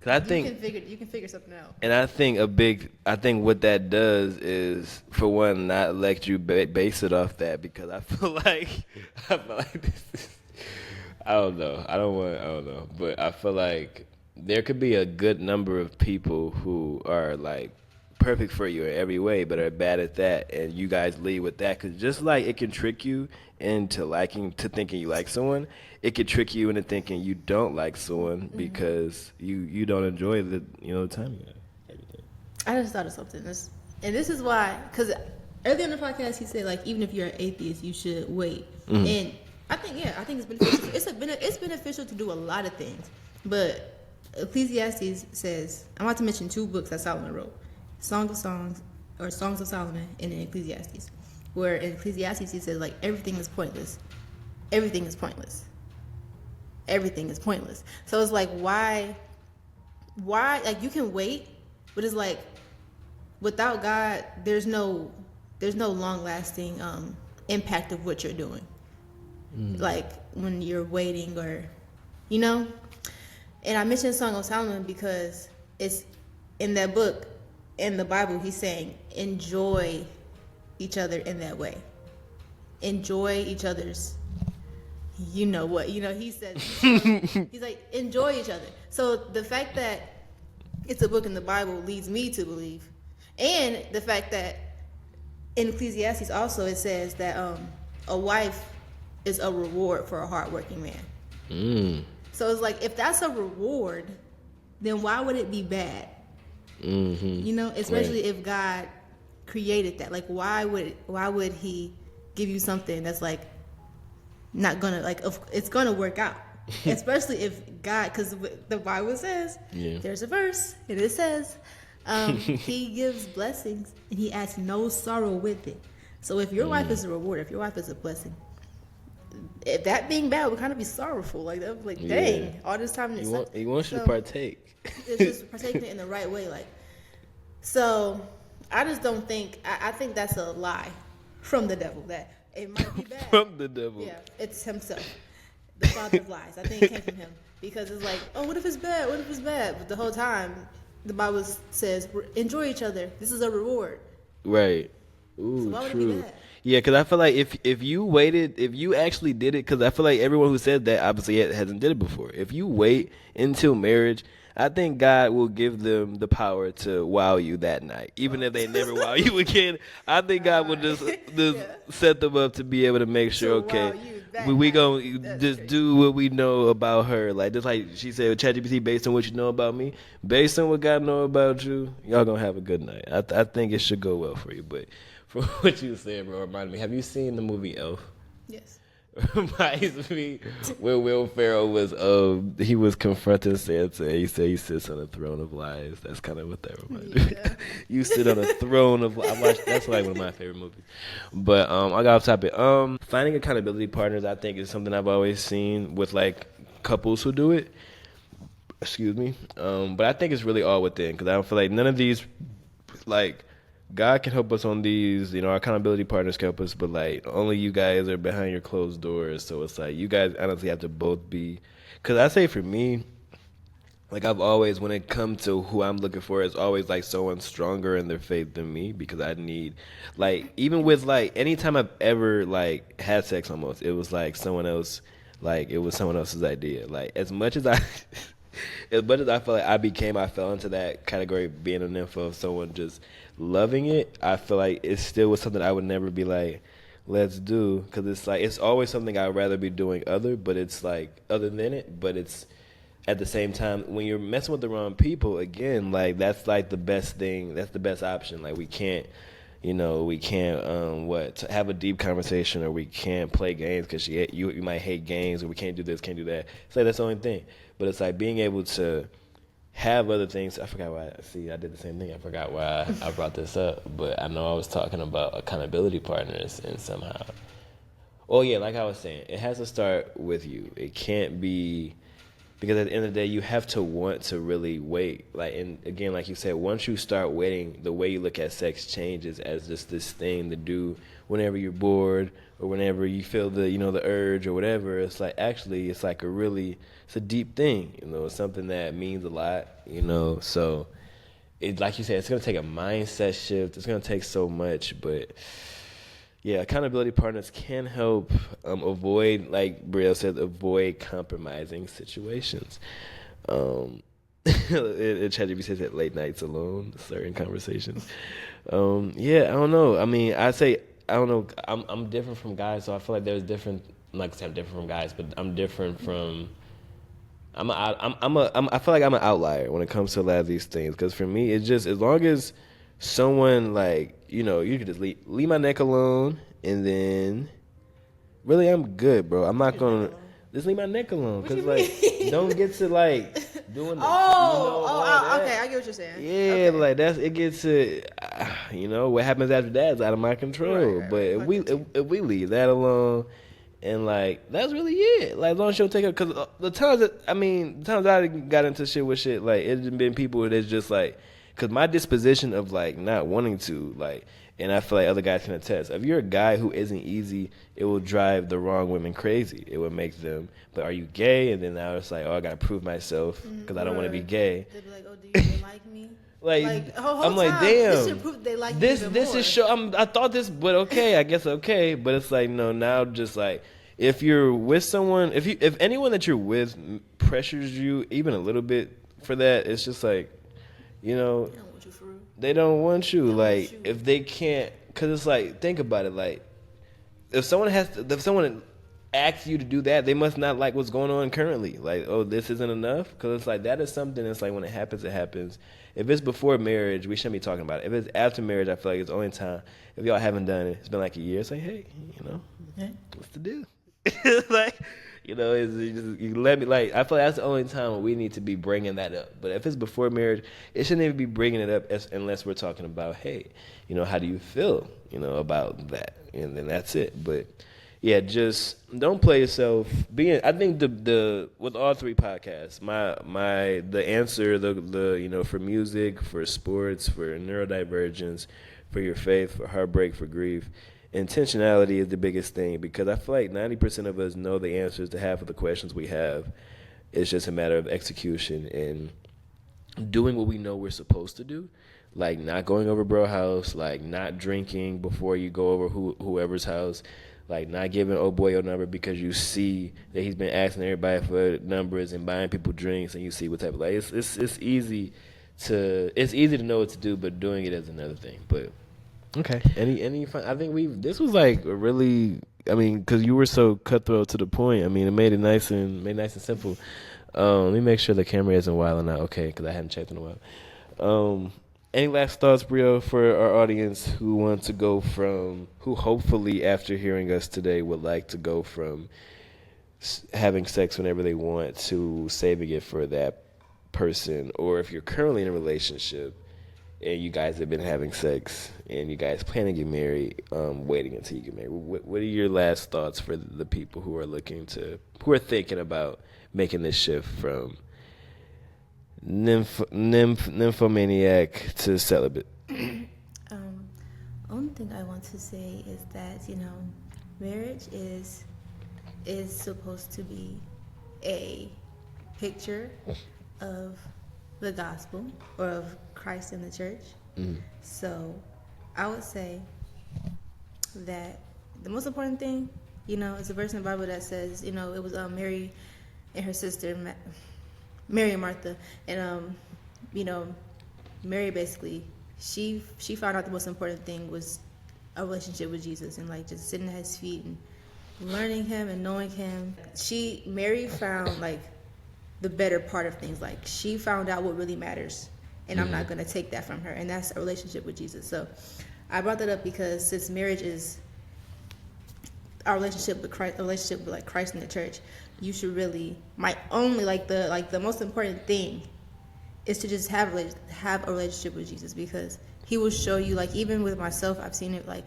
I think you can figure something out. And I think what that does is, for one, not let you base it off that, because I feel like this is, I don't know, but I feel like there could be a good number of people who are like perfect for you in every way, but are bad at that, and you guys lead with that, because just like it can trick you into thinking you like someone, it could trick you into thinking you don't like someone because you don't enjoy the time you have. Everything. I just thought of something, and this is why, because earlier in the podcast he said, like, even if you're an atheist, you should wait, and I think it's beneficial. It's beneficial to do a lot of things, but Ecclesiastes says, I'm about to mention 2 books that Solomon wrote, Songs of Solomon, and then Ecclesiastes, where in Ecclesiastes he says, like, everything is pointless. Everything is pointless. Everything is pointless. So it's like, why, like, you can wait, but it's like, without God, there's no long-lasting impact of what you're doing. Like, when you're waiting, or, and I mentioned Song of Solomon because it's in that book, in the Bible, he's saying, enjoy each other in that way. Enjoy each other's, he said, he's like, enjoy each other. So the fact that it's a book in the Bible leads me to believe, and the fact that in Ecclesiastes also it says that a wife is a reward for a hardworking man. So it's like, if that's a reward, then why would it be bad? Especially if God created that. Like, why would He give you something that's like not gonna, like, it's gonna work out? Especially if God, because the Bible says, there's a verse and it says, He gives blessings and He adds no sorrow with it. So if your wife is a reward, if your wife is a blessing, if that being bad would kind of be sorrowful. Like, that was like, dang, all this time. He wants you to partake. It's just partaking in the right way. Like, so I just don't think, I think that's a lie from the devil, that it might be bad. From the devil. Yeah, it's himself. the father of lies. I think it came from him because it's like, oh, what if it's bad? What if it's bad? But the whole time, the Bible says, enjoy each other. This is a reward. Right. So Ooh, why would it be true. bad? Yeah, because I feel like if you waited, if you actually did it, because I feel like everyone who said that obviously hasn't did it before. If you wait until marriage, I think God will give them the power to wow you that night, even if they never wow you again. I think God will just Yeah. set them up to be able to make sure, To okay, wow you that we night. gonna That's just crazy. do what we know about her, like just like she said with ChatGPT, based on what you know about me, based on what God know about you, y'all gonna have a good night. I think it should go well for you, but. From what you said, bro, reminded me. Have you seen the movie Elf? Yes. Reminds me when Will Ferrell was he was confronting Santa. And he said he sits on a throne of lies. That's kind of what that reminded me. Yeah. You sit on a throne of. I watched. That's like one of my favorite movies. But I got off topic. Finding accountability partners, I think, is something I've always seen with like couples who do it. Excuse me. But I think it's really all within because I don't feel like none of these like. God can help us on these, our accountability partners can help us, but like only you guys are behind your closed doors. So it's like you guys honestly have to both be. Because I say for me, like I've always, when it comes to who I'm looking for, it's always like someone stronger in their faith than me because I need, like, even with like anytime I've ever like had sex almost, it was like someone else, like it was someone else's idea. Like as much as I. As much as I feel like I fell into that category of being an info of someone just loving it. I feel like it still was something I would never be like, let's do, because it's like it's always something I'd rather be doing but it's like other than it, but it's at the same time when you're messing with the wrong people again, like that's like the best thing, that's the best option. Like we can't have a deep conversation, or we can't play games because you might hate games, or we can't do this, can't do that. It's like that's the only thing. But it's like being able to have other things. I forgot why. See, I did the same thing. I forgot why I brought this up, but I know I was talking about accountability partners, and somehow. Oh yeah, like I was saying, it has to start with you. It can't be. Because at the end of the day, you have to want to really wait. Like, and again, like you said, once you start waiting, the way you look at sex changes as just this thing to do whenever you're bored or whenever you feel the urge or whatever. It's like actually, it's like it's a deep thing. It's something that means a lot. So it, like you said, it's gonna take a mindset shift. It's gonna take so much, but. Yeah, accountability partners can help avoid, like Brielle said, avoid compromising situations. ChatGPT says that late nights alone, certain conversations. Yeah, I don't know. I mean, I don't know. I'm different from guys, so I feel like there's different. Like I said, I'm different from guys, but I'm different from. I feel like I'm an outlier when it comes to a lot of these things. Because for me, it's just as long as someone like you could just leave my neck alone, and then really I'm good, bro. I'm not gonna just leave my neck alone because like don't get to like doing this. Okay, I get what you're saying. Yeah, Okay. like that's it gets to what happens after that is out of my control. Right, but right. if we leave that alone. And like that's really it. Like as long as she'll take it, because the times I got into shit with shit, like it's been people that's just like, because my disposition of like not wanting to like, and I feel like other guys can attest. If you're a guy who isn't easy, it will drive the wrong women crazy. It will make them. But are you gay? And then now it's like, oh, I gotta prove myself because I don't want to be gay. They'll be like, oh, do you even like me? Like whole I'm like, time, damn. This should prove they like this you even this more. is show. I thought this, but okay, I guess okay. But it's like no, now just like if you're with someone, if anyone that you're with pressures you even a little bit for that, it's just like, They don't want you for real. they don't want you. don't Like want you. if they can't, because it's like think about it. Like if someone asks you to do that, they must not like what's going on currently. Like, oh, this isn't enough? Because it's like that is something that's like when it happens, it happens. If it's before marriage, we shouldn't be talking about it. If it's after marriage, I feel like it's the only time. If y'all haven't done it, it's been like a year. It's like, hey, what's the deal? Like, you let me, like, I feel like that's the only time when we need to be bringing that up. But if it's before marriage, it shouldn't even be bringing it up unless we're talking about, hey, how do you feel, about that? And then that's it. But yeah, just don't play yourself. I think the with all three podcasts, the answer for music, for sports, for neurodivergence, for your faith, for heartbreak, for grief, intentionality is the biggest thing, because I feel like 90% of us know the answers to half of the questions we have. It's just a matter of execution and doing what we know we're supposed to do, like not going over bro house, like not drinking before you go over whoever's house, like not giving old boy your number because you see that he's been asking everybody for numbers and buying people drinks, and you see what type of, like, it's easy to know what to do, but doing it is another thing. But okay, any fun, I think this was like a really, I mean, because you were so cutthroat to the point. I mean, it made it nice and simple. Let me make sure the camera isn't wilding out. Okay, because I hadn't checked in a while. Any last thoughts, Brio, for our audience who want to go from, who hopefully after hearing us today would like to go from having sex whenever they want to saving it for that person, or if you're currently in a relationship and you guys have been having sex and you guys plan to get married, waiting until you get married. What are your last thoughts for the people who are who are thinking about making this shift from nymphomaniac to celibate? Only thing I want to say is that, marriage is supposed to be a picture of the gospel or of Christ in the church. So I would say that the most important thing, is a verse in the Bible that says, it was Mary and her sister, Mary and Martha, and Mary basically, she found out the most important thing was a relationship with Jesus, and like just sitting at his feet and learning him and knowing him. Mary found like the better part of things. Like she found out what really matters, and I'm not going to take that from her, and that's a relationship with Jesus. So I brought that up because since marriage is our relationship with Christ, a relationship with like Christ in the church, you should really, the most important thing is to just have a relationship with Jesus, because he will show you, like even with myself, I've seen it, like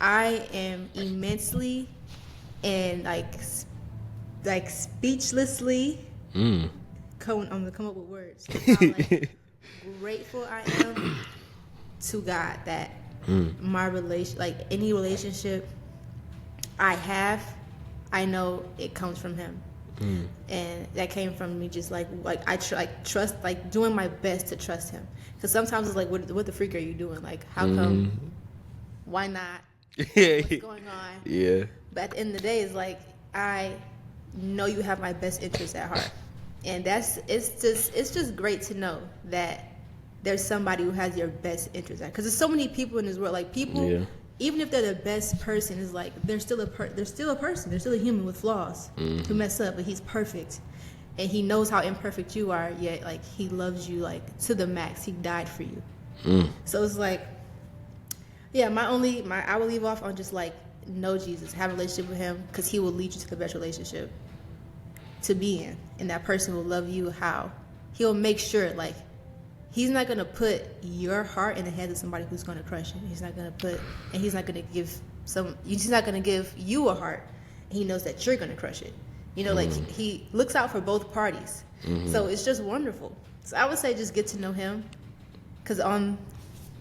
I am immensely and like speechlessly I'm gonna come up with words. How, like, grateful I am to God that my any relationship I have, I know it comes from him. And that came from me just I trust, like doing my best to trust him. Because sometimes it's like, what the freak are you doing? Like, how come? Why not? What's going on? Yeah. But at the end of the day, it's like, I know you have my best interest at heart. And it's just great to know that there's somebody who has your best interest at heart. Because there's so many people in this world, like people, even if they're the best person, is like they're still a person. They're still a human with flaws who mess up, but he's perfect, and he knows how imperfect you are. Yet, like he loves you like to the max. He died for you. So it's like, I will leave off on just like know Jesus, have a relationship with him, because he will lead you to the best relationship to be in, and that person will love you how he'll make sure like. He's not going to put your heart in the hands of somebody who's going to crush it. He's not going to give you a heart. And he knows that you're going to crush it. Like he looks out for both parties. So it's just wonderful. So I would say just get to know him. Because on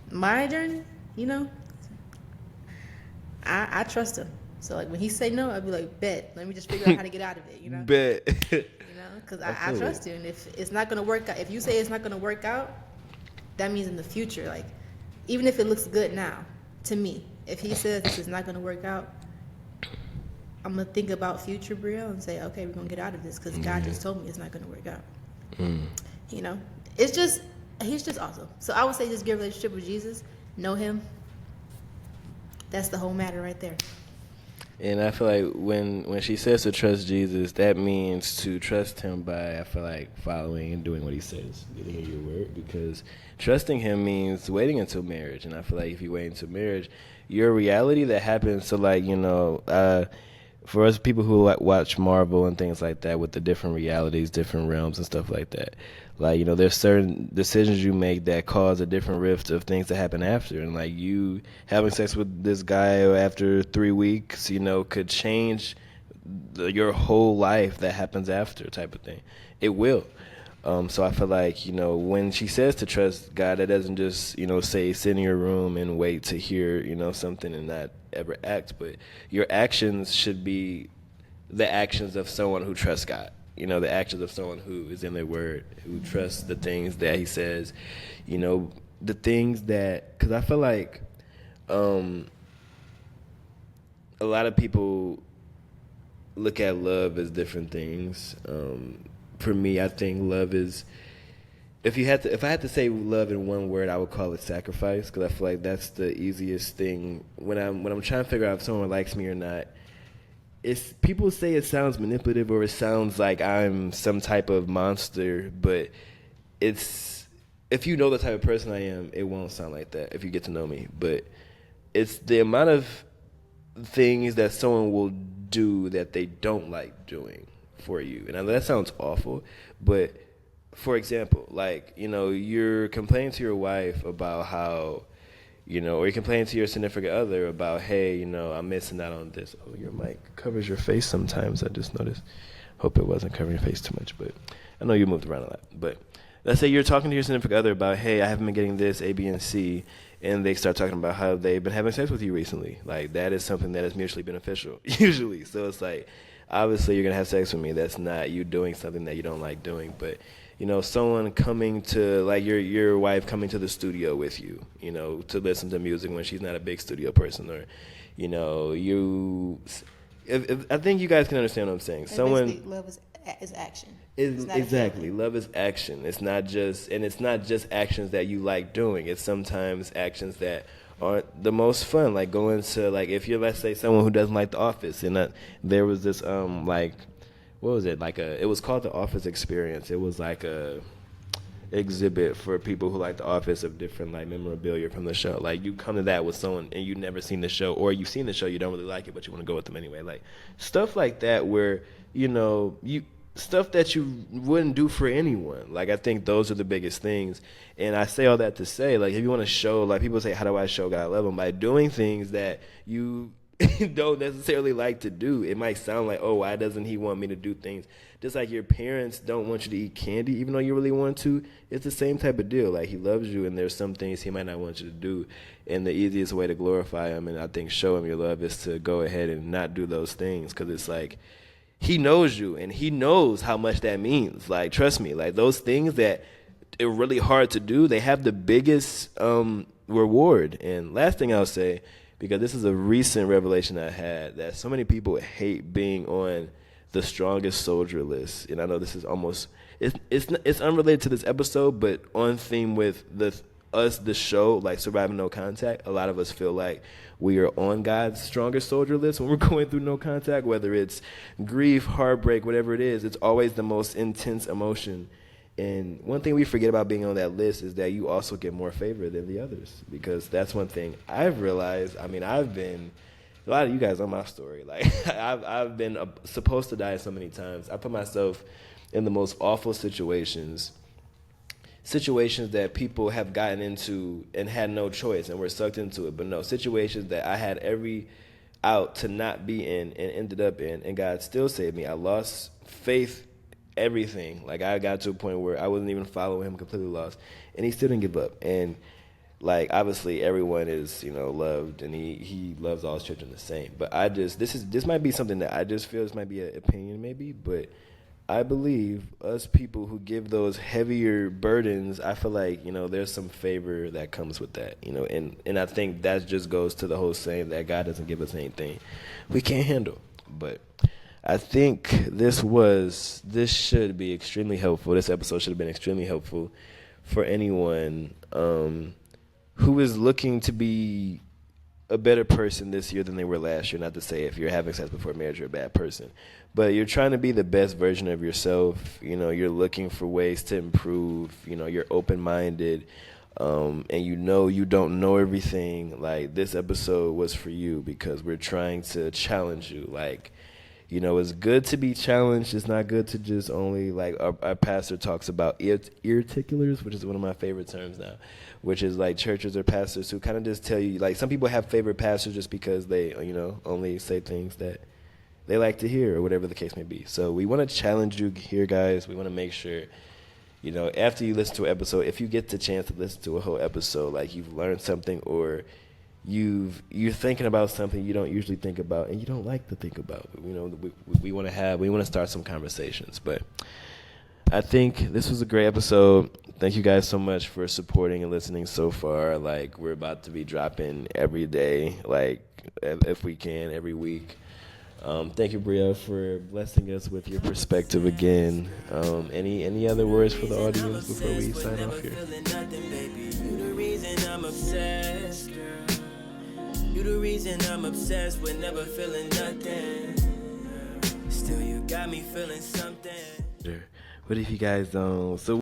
my journey, I trust him. So like when he say no, I'd be like, bet. Let me just figure out how to get out of it, Bet. Because I trust you, and if it's not going to work out, if you say it's not going to work out, that means in the future, like, even if it looks good now, to me, if he says this is not going to work out, I'm going to think about future Brio and say, okay, we're going to get out of this, because God just told me it's not going to work out. He's just awesome. So I would say just get a relationship with Jesus, know him. That's the whole matter right there. And I feel like when she says to trust Jesus, that means to trust him by, I feel like, following and doing what he says, getting in your word, because trusting him means waiting until marriage. And I feel like if you wait until marriage, your reality that happens to, like, for us people who like watch Marvel and things like that, with the different realities, different realms and stuff like that, like, there's certain decisions you make that cause a different rift of things that happen after. And like you having sex with this guy after 3 weeks, could change your whole life that happens after, type of thing. It will. So I feel like, when she says to trust God, that doesn't just, say sit in your room and wait to hear, something and not ever act. But your actions should be the actions of someone who trusts God. The actions of someone who is in their word, who trusts the things that he says, the things that, because I feel like a lot of people look at love as different things. For me, I think love is, if I had to say love in one word, I would call it sacrifice, because I feel like that's the easiest thing when I'm trying to figure out if someone likes me or not. It's, people say it sounds manipulative or it sounds like I'm some type of monster, but it's, if you know the type of person I am, it won't sound like that if you get to know me. But it's the amount of things that someone will do that they don't like doing for you. And I know that sounds awful, but for example, like, you're complaining to your wife about how, or you're complaining to your significant other about, hey, I'm missing out on this. Oh, your mic covers your face sometimes, I just noticed. Hope it wasn't covering your face too much, but I know you moved around a lot. But let's say you're talking to your significant other about, hey, I haven't been getting this, A, B, and C, and they start talking about how they've been having sex with you recently. Like, that is something that is mutually beneficial, usually. So it's like, obviously you're going to have sex with me. That's not you doing something that you don't like doing. But, someone coming to, like, your wife coming to the studio with you, to listen to music when she's not a big studio person. Or, I think you guys can understand what I'm saying. And Someone, basically, love is action. exactly. Love is action. It's not just actions that you like doing. It's sometimes actions that aren't the most fun, like going to, like, if you're, let's say, someone who doesn't like The Office, and there was this like, what was it, it was called The Office Experience. It was like a exhibit for people who like The Office of different, like, memorabilia from the show. Like, you come to that with someone and you've never seen the show, or you've seen the show, you don't really like it, but you want to go with them anyway. Like, stuff like that where, stuff that you wouldn't do for anyone. Like, I think those are the biggest things. And I say all that to say, like, if you want to show, like, people say, how do I show God I love him? By doing things that you don't necessarily like to do. It might sound like, oh, why doesn't he want me to do things? Just like your parents don't want you to eat candy even though you really want to. It's the same type of deal. Like, he loves you, and there's some things he might not want you to do. And the easiest way to glorify him and I think show him your love is to go ahead and not do those things, because it's like, he knows you, and he knows how much that means. Like, trust me, like, those things that are really hard to do, they have the biggest reward. And last thing I'll say, because this is a recent revelation I had, that so many people hate being on the strongest soldier list. And I know this is almost, it's unrelated to this episode, but on theme with the show, like Surviving No Contact. A lot of us feel like we are on God's strongest soldier list when we're going through no contact, whether it's grief, heartbreak, whatever it is. It's always the most intense emotion. And one thing we forget about being on that list is that you also get more favor than the others, because that's one thing I've realized. I mean, I've been, a lot of you guys know my story. Like, I've been supposed to die so many times. I put myself in the most awful situations that people have gotten into and had no choice and were sucked into it. But no, situations that I had every out to not be in and ended up in, and God still saved me. I lost faith, everything. Like, I got to a point where I wasn't even following him, completely lost, and he still didn't give up. And, like, obviously everyone is, loved, and he loves all his children the same. But this might be something that I just feel, this might be an opinion maybe, but I believe us people who give those heavier burdens, I feel like, there's some favor that comes with that, and I think that just goes to the whole saying that God doesn't give us anything we can't handle. But I think this should be extremely helpful. This episode should have been extremely helpful for anyone who is looking to be a better person this year than they were last year. Not to say if you're having sex before marriage, you're a bad person, but you're trying to be the best version of yourself. You're looking for ways to improve. You're open-minded, and you don't know everything. Like, this episode was for you, because we're trying to challenge you. Like, it's good to be challenged. It's not good to just only, like, our pastor talks about ear ticklers, which is one of my favorite terms now, which is like churches or pastors who kind of just tell you, like, some people have favorite pastors just because they, only say things that they like to hear, or whatever the case may be. So we want to challenge you here, guys. We want to make sure, You know, after you listen to an episode, if you get the chance to listen to a whole episode, like you've learned something or you're thinking about something you don't usually think about and you don't like to think about. You know, we want to start some conversations. But I think this was a great episode. Thank you guys so much for supporting and listening so far. Like, we're about to be dropping every day, like if we can, every week. Thank you, Bria, for blessing us with your perspective again. Any other words for the audience before we sign off here? You the reason I'm obsessed, girl. You the reason I'm obsessed with never feeling nothing. Still, you got me feeling something. What if you guys don't? So